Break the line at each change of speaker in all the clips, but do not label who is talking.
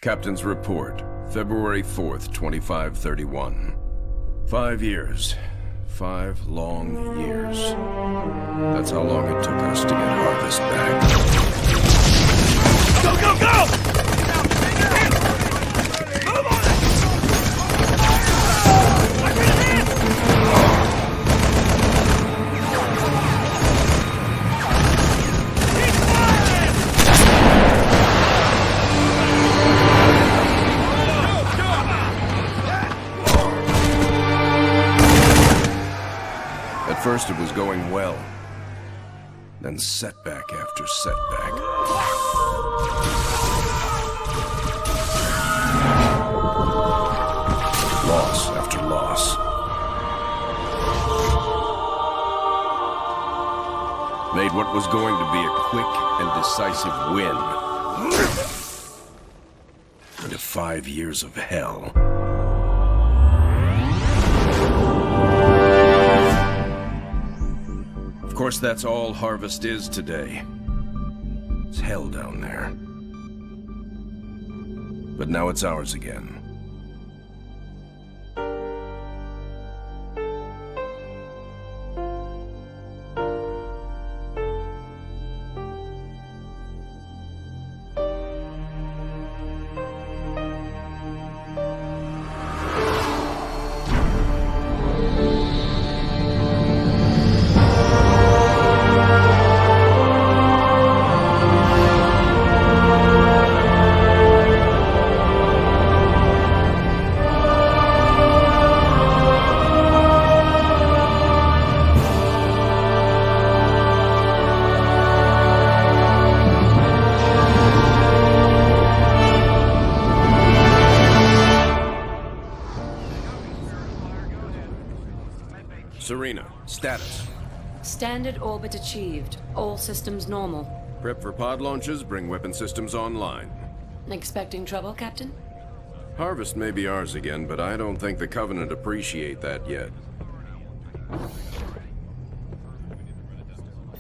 Captain's report, February 4th, 2531. 5 years. 5 long years. That's how long it took us to get Harvest back.
Go, go, go! Move on!
At first it was going well. Then setback after setback. Loss after loss. Made what was going to be a quick and decisive win into 5 years of hell. Of course, that's all Harvest is today. It's hell down there. But now it's ours again. Serena, status.
Standard orbit achieved. All systems normal.
Prep for pod launches, bring weapon systems online.
Expecting trouble, Captain?
Harvest may be ours again, but I don't think the Covenant appreciate that yet.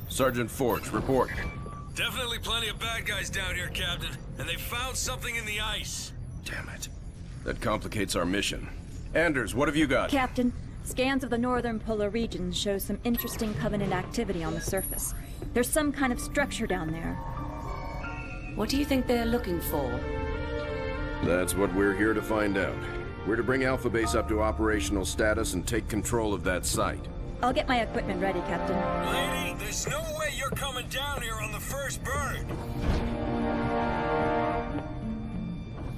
Sergeant Forge, report.
Definitely plenty of bad guys down here, Captain. And they found something in the ice.
Damn it. That complicates our mission. Anders, what have you got?
Captain, scans of the northern polar regions show some interesting Covenant activity on the surface. There's some kind of structure down there.
What do you think they're looking for?
That's what we're here to find out. We're to bring Alpha Base up to operational status and take control of that site.
I'll get my equipment ready, Captain.
Lady, there's no way you're coming down here on the first bird.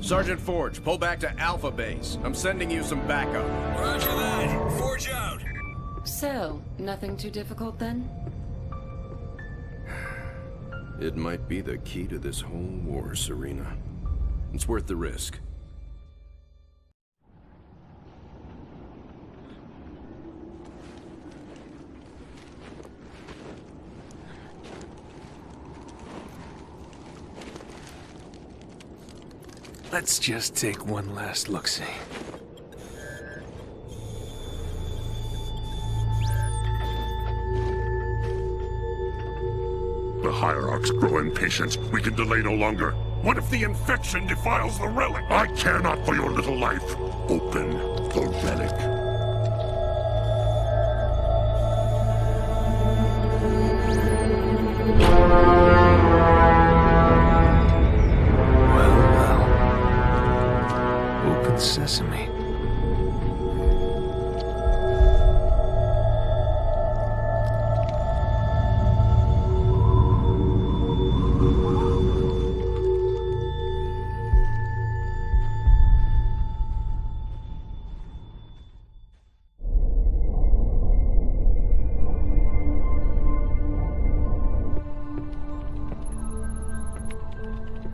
Sergeant Forge, pull back to Alpha Base. I'm sending you some backup.
Roger that. Forge out.
So, nothing too difficult then?
It might be the key to this whole war, Serena. It's worth the risk.
Let's just take one last look-see.
The Hierarchs grow impatient. We can delay no longer. What if the infection defiles the relic? I care not for your little life. Open the relic.
Open sesame.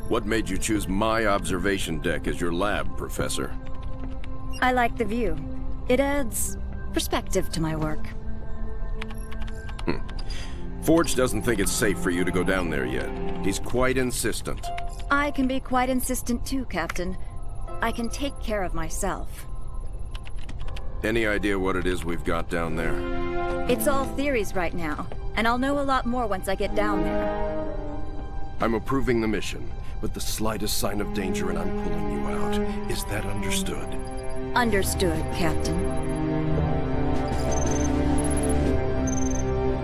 What made you choose my observation deck as your lab, Professor?
I like the view. It adds perspective to my work.
Forge doesn't think it's safe for you to go down there yet. He's quite insistent.
I can be quite insistent too, Captain. I can take care of myself.
Any idea what it is we've got down there?
It's all theories right now, and I'll know a lot more once I get down there.
I'm approving the mission, but the slightest sign of danger and I'm pulling you out. Is that understood?
Understood, Captain.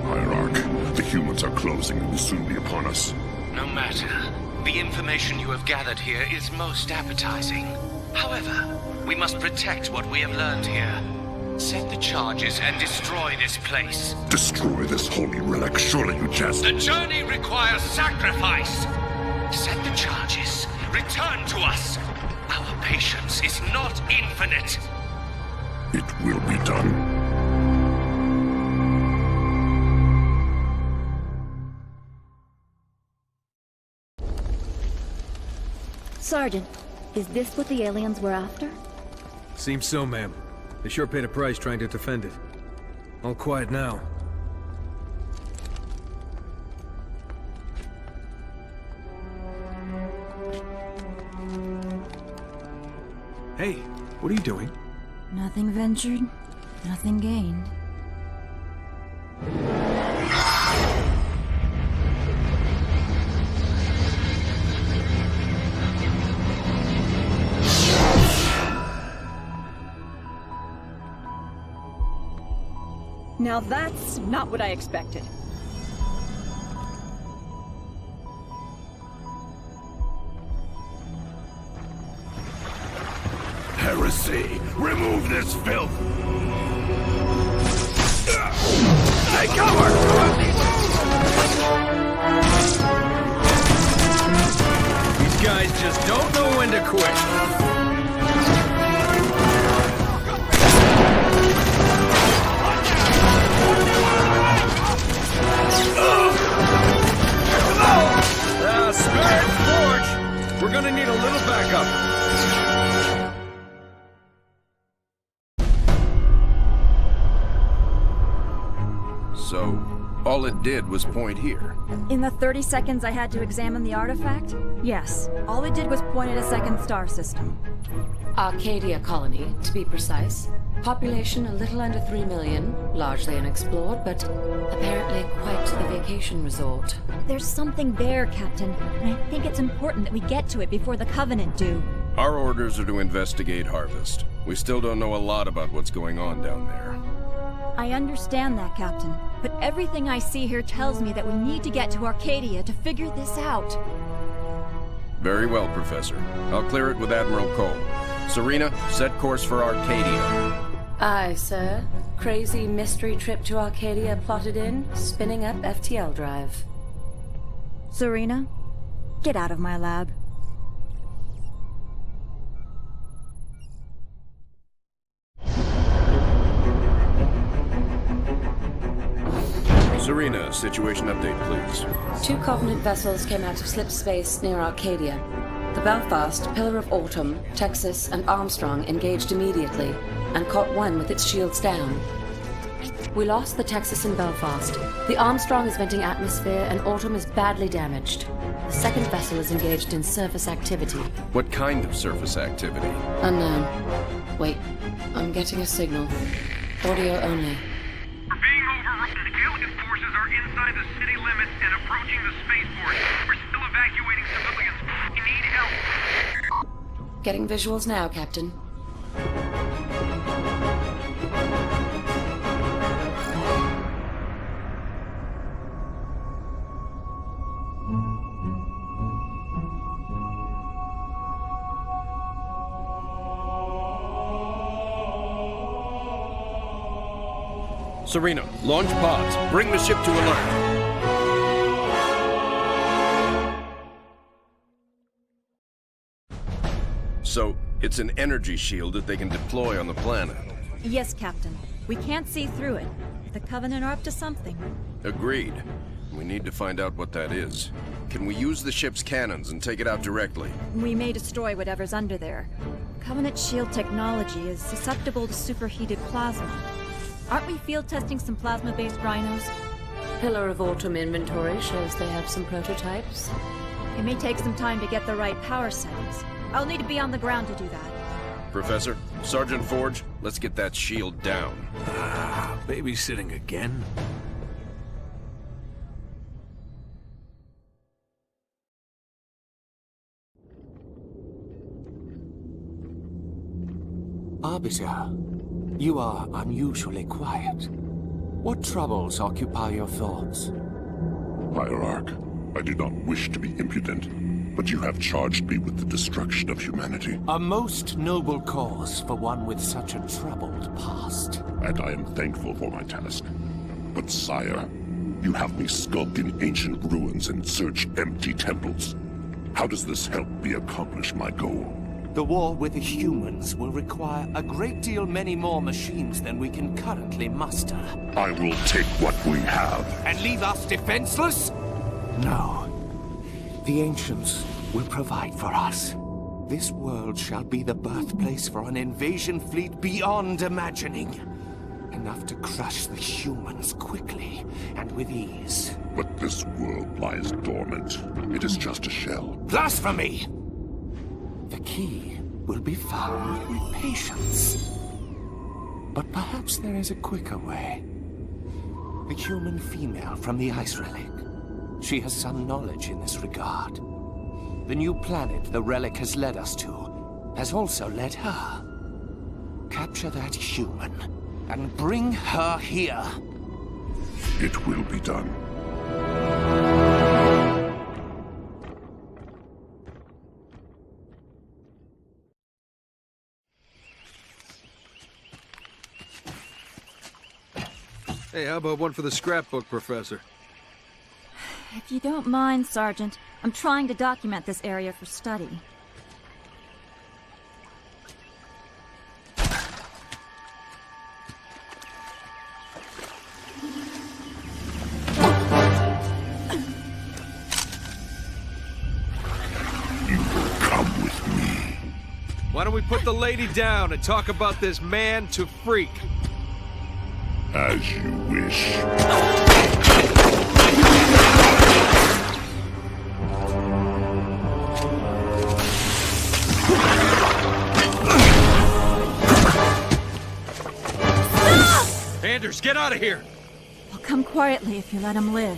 Hierarch, the humans are closing and will soon be upon us.
No matter. The information you have gathered here is most appetizing. However, we must protect what we have learned here. Set the charges and destroy this place.
Destroy this holy relic, surely you jest.
The journey requires sacrifice. Set the charges. Return to us. Our patience is not infinite.
It will be done.
Sergeant, is this what the aliens were after?
Seems so, ma'am. They sure paid a price trying to defend it. All quiet now. Hey, what are you doing?
Nothing ventured, nothing gained. Now that's not what I expected.
Heresy! Remove this filth!
Take cover!
These guys just don't know when to quit. Spirit Forge! We're gonna need a little backup.
So, all it did was point here.
In the 30 seconds I had to examine the artifact? Yes. All it did was point at a second star system.
Arcadia colony, to be precise. Population a little under 3 million, largely unexplored, but apparently quite the vacation resort.
There's something there, Captain, and I think it's important that we get to it before the Covenant do.
Our orders are to investigate Harvest. We still don't know a lot about what's going on down there.
I understand that, Captain, but everything I see here tells me that we need to get to Arcadia to figure this out.
Very well, Professor. I'll clear it with Admiral Cole. Serena, set course for Arcadia.
Aye, sir. Crazy mystery trip to Arcadia plotted in, spinning up FTL drive.
Serena, get out of my lab.
Serena, situation update, please.
2 Covenant vessels came out of slip space near Arcadia. The Belfast, Pillar of Autumn, Texas, and Armstrong engaged immediately, and caught one with its shields down. We lost the Texas and Belfast. The Armstrong is venting atmosphere, and Autumn is badly damaged. The second vessel is engaged in surface activity.
What kind of surface activity?
Unknown. Wait, I'm getting a signal. Audio only.
We're being overrun. Alien forces are inside the city limits and approaching the spaceport. We're still evacuating civilians. We need help.
Getting visuals now, Captain.
Serena, launch pods. Bring the ship to alert. So, it's an energy shield that they can deploy on the planet.
Yes, Captain. We can't see through it. The Covenant are up to something.
Agreed. We need to find out what that is. Can we use the ship's cannons and take it out directly?
We may destroy whatever's under there. Covenant shield technology is susceptible to superheated plasma. Aren't we field testing some plasma-based rhinos?
Pillar of Autumn inventory shows they have some prototypes.
It may take some time to get the right power settings. I'll need to be on the ground to do that.
Professor, Sergeant Forge, let's get that shield down.
Babysitting again?
Arbiter, you are unusually quiet. What troubles occupy your thoughts?
Hierarch, I do not wish to be impudent, but you have charged me with the destruction of humanity.
A most noble cause for one with such a troubled past.
And I am thankful for my task. But sire, you have me skulk in ancient ruins and search empty temples. How does this help me accomplish my goal?
The war with the humans will require a great deal many more machines than we can currently muster.
I will take what we have.
And leave us defenseless? No. The ancients will provide for us. This world shall be the birthplace for an invasion fleet beyond imagining. Enough to crush the humans quickly and with ease.
But this world lies dormant. It is just a shell.
Blasphemy! The key will be found with patience. But perhaps there is a quicker way. The human female from the Ice Relic. She has some knowledge in this regard. The new planet the relic has led us to has also led her. Capture that human and bring her here.
It will be done.
Hey, how about one for the scrapbook, Professor?
If you don't mind, Sergeant, I'm trying to document this area for study.
Why don't we put the lady down and talk about this man to freak?
As you wish.
Anders, get out of here!
I'll come quietly if you let him live.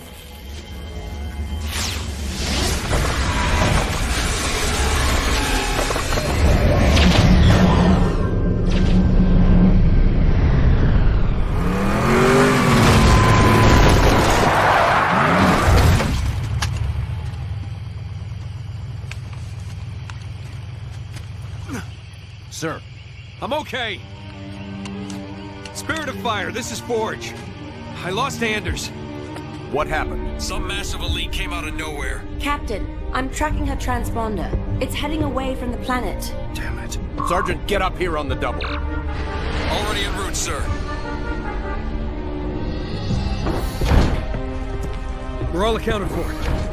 Sir. I'm okay. Spirit of Fire, this is Forge. I lost Anders.
What happened?
Some massive elite came out of nowhere.
Captain, I'm tracking her transponder. It's heading away from the planet.
Damn it. Sergeant, get up here on the double.
Already en route, sir.
We're all accounted for.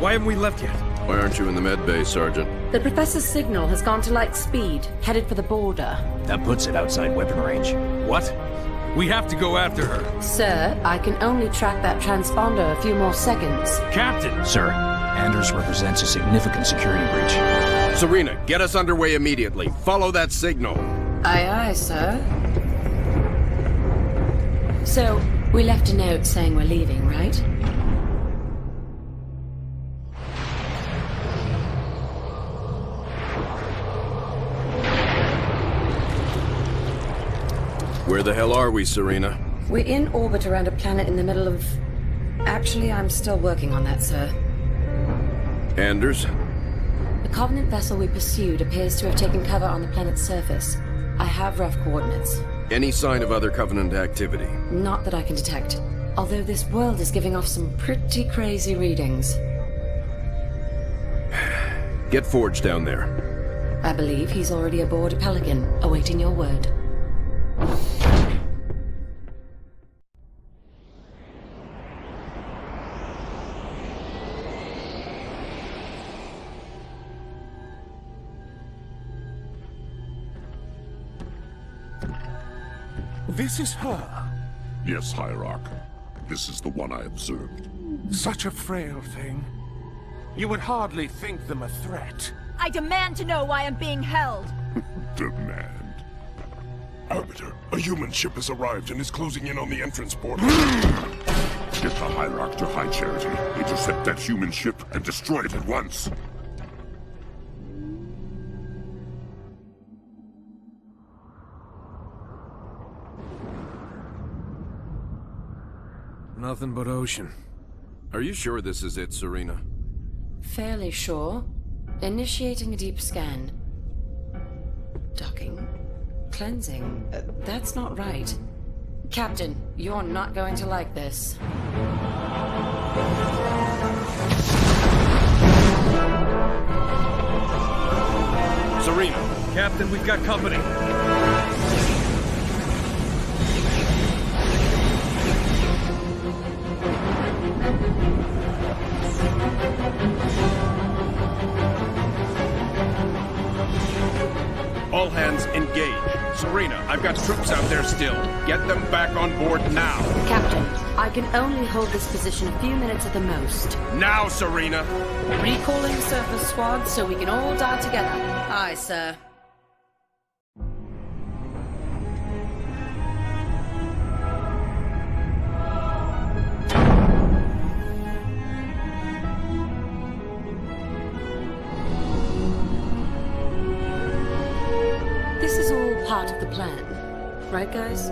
Why haven't we left yet?
Why aren't you in the med bay, Sergeant?
The Professor's signal has gone to light speed, headed for the border.
That puts it outside weapon range.
What? We have to go after her.
Sir, I can only track that transponder a few more seconds.
Captain!
Sir, Anders represents a significant security breach.
Serena, get us underway immediately. Follow that signal.
Aye, aye, sir. So, we left a note saying we're leaving, right?
Where the hell are we, Serena?
We're in orbit around a planet in the middle of... Actually, I'm still working on that, sir.
Anders?
The Covenant vessel we pursued appears to have taken cover on the planet's surface. I have rough coordinates.
Any sign of other Covenant activity?
Not that I can detect. Although this world is giving off some pretty crazy readings.
Get Forge down there.
I believe he's already aboard a Pelican, awaiting your word.
This is her? Yes, Hierarch. This is the one I observed.
Such a frail thing. You would hardly think them a threat.
I demand to know why I'm being held.
Demand.
Arbiter, a human ship has arrived and is closing in on the entrance port.
Get the Hierarch to High Charity. Intercept that human ship and destroy it at once.
Nothing but ocean.
Are you sure this is it, Serena?
Fairly sure. Initiating a deep scan. Docking. Cleansing. That's not right. Captain, you're not going to like this.
Serena!
Captain, we've got company.
All hands engage. Serena, I've got troops out there still. Get them back on board now.
Captain, I can only hold this position a few minutes at the most.
Now, Serena!
Recalling surface squad so we can all die together. Aye, sir. This is all part of the plan, right, guys?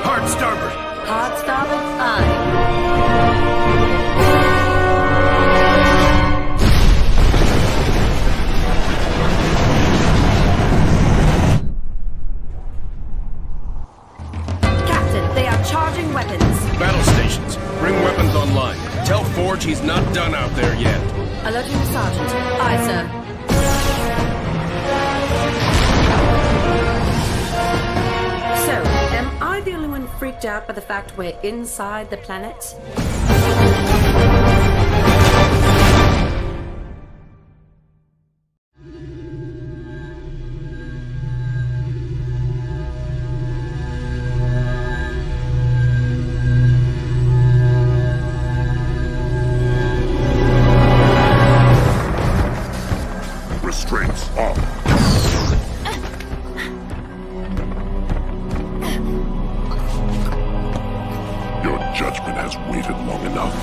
Hard starboard!
Hard starboard, aye. Captain, they are charging weapons.
Battle stations, bring weapons online. Tell Forge he's not done out there yet.
Alerting the sergeant. Aye, sir. So, am I the only one freaked out by the fact we're inside the planet?
Restraints off. Your judgment has waited long enough.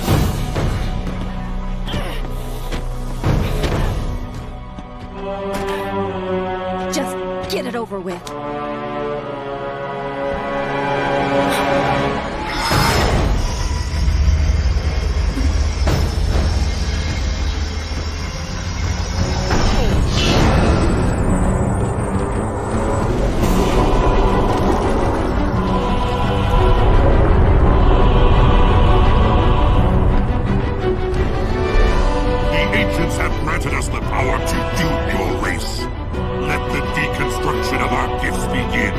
Just get it over with.
The ancients have granted us the power to doom your race. Let the deconstruction of our gifts begin.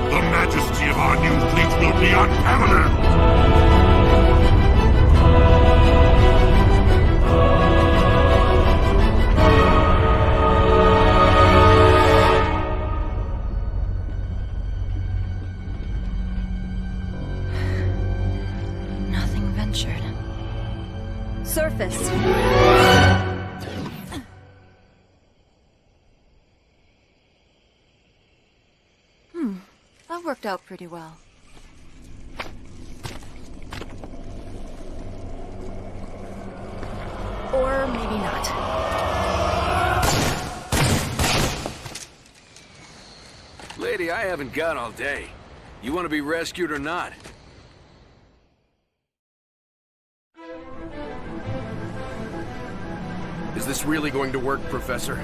The majesty of our new fleet will be unparalleled.
Nothing ventured. Surface. That worked out pretty well. Or maybe not.
Lady, I haven't got all day. You want to be rescued or not?
Is this really going to work, Professor?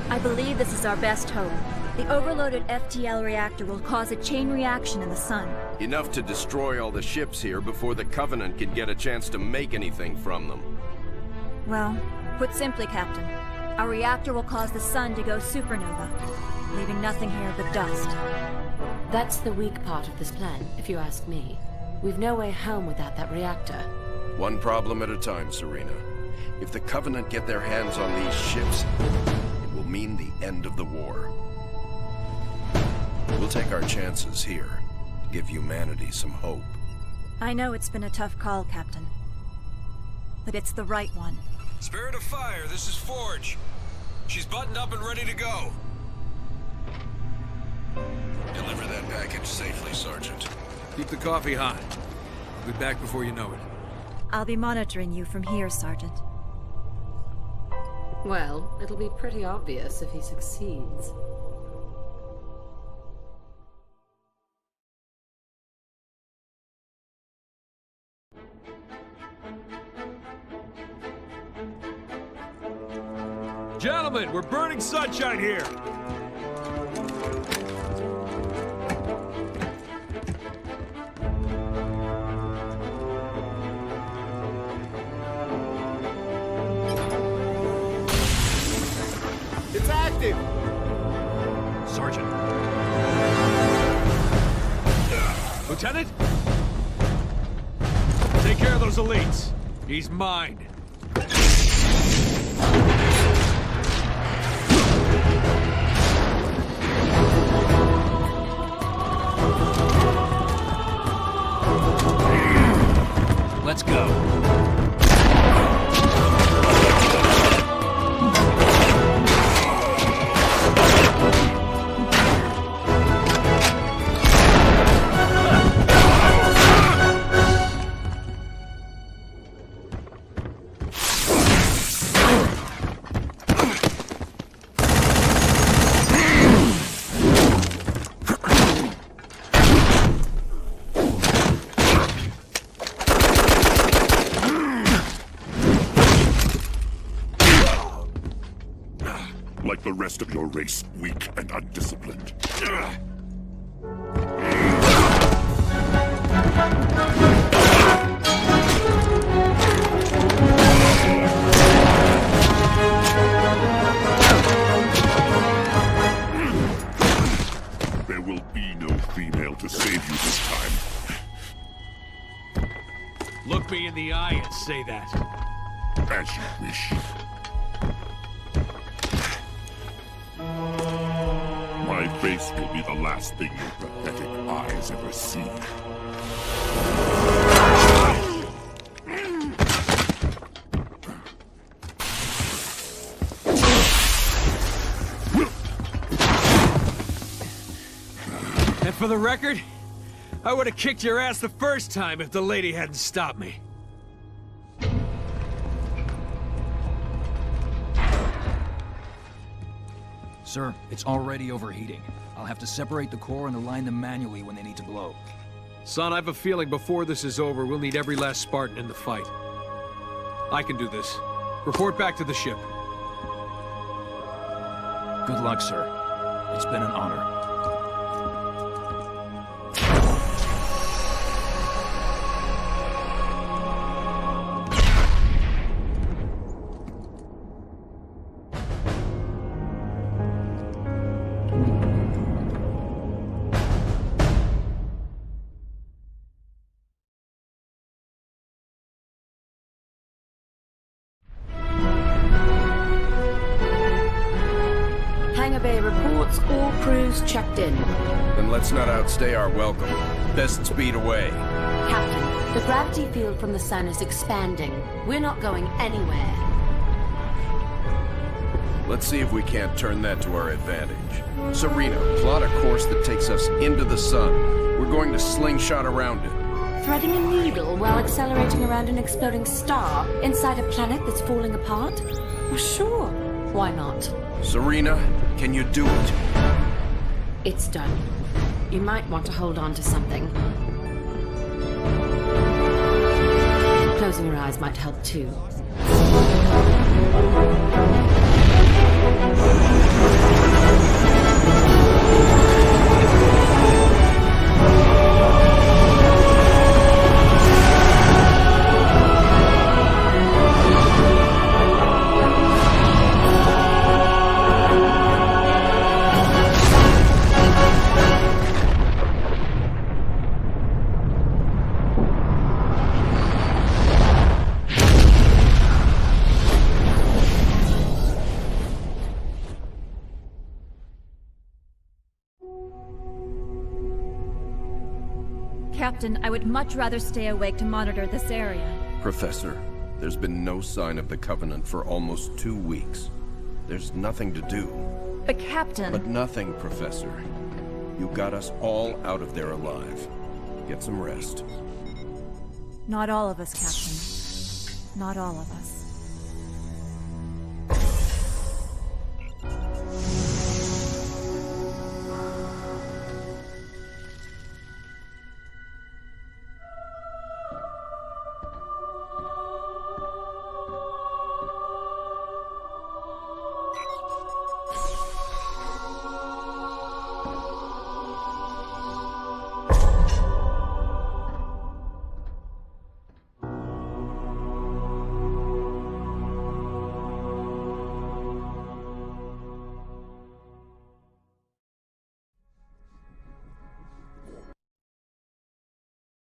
I believe this is our best hope. The overloaded FTL reactor will cause a chain reaction in the sun.
Enough to destroy all the ships here before the Covenant can get a chance to make anything from them.
Well, put simply, Captain, our reactor will cause the sun to go supernova, leaving nothing here but dust.
That's the weak part of this plan, if you ask me. We've no way home without that reactor.
One problem at a time, Serena. If the Covenant get their hands on these ships, it will mean the end of the war. We'll take our chances here, to give humanity some hope.
I know it's been a tough call, Captain. But it's the right one.
Spirit of Fire, this is Forge. She's buttoned up and ready to go.
Deliver that package safely, Sergeant.
Keep the coffee hot. I'll be back before you know it.
I'll be monitoring you from here, Sergeant.
Well, it'll be pretty obvious if he succeeds.
Gentlemen, we're burning sunshine here!
It's active!
Sergeant. Lieutenant? Take care of those elites. He's mine.
Let's go.
Like the rest of your race, weak and undisciplined. There will be no female to save you this time.
Look me in the eye and say that.
As you wish. My face will be the last thing your pathetic eyes ever see.
And for the record, I would have kicked your ass the first time if the lady hadn't stopped me.
Sir, it's already overheating. I'll have to separate the core and align them manually when they need to blow.
Son, I have a feeling before this is over, we'll need every last Spartan in the fight. I can do this. Report back to the ship.
Good luck, sir. It's been an honor.
Hangar Bay reports all crews checked in.
Then let's not outstay our welcome. Best speed away.
Captain, the gravity field from the sun is expanding. We're not going anywhere.
Let's see if we can't turn that to our advantage. Serena, plot a course that takes us into the sun. We're going to slingshot around it.
Threading a needle while accelerating around an exploding star inside a planet that's falling apart? Well, sure. Why not?
Serena, can you do it?
It's done. You might want to hold on to something. Closing your eyes might help too.
Captain, I would much rather stay awake to monitor this area.
Professor, there's been no sign of the Covenant for almost 2 weeks. There's nothing to do.
But Captain...
But nothing, Professor. You got us all out of there alive. Get some rest.
Not all of us, Captain. Not all of us.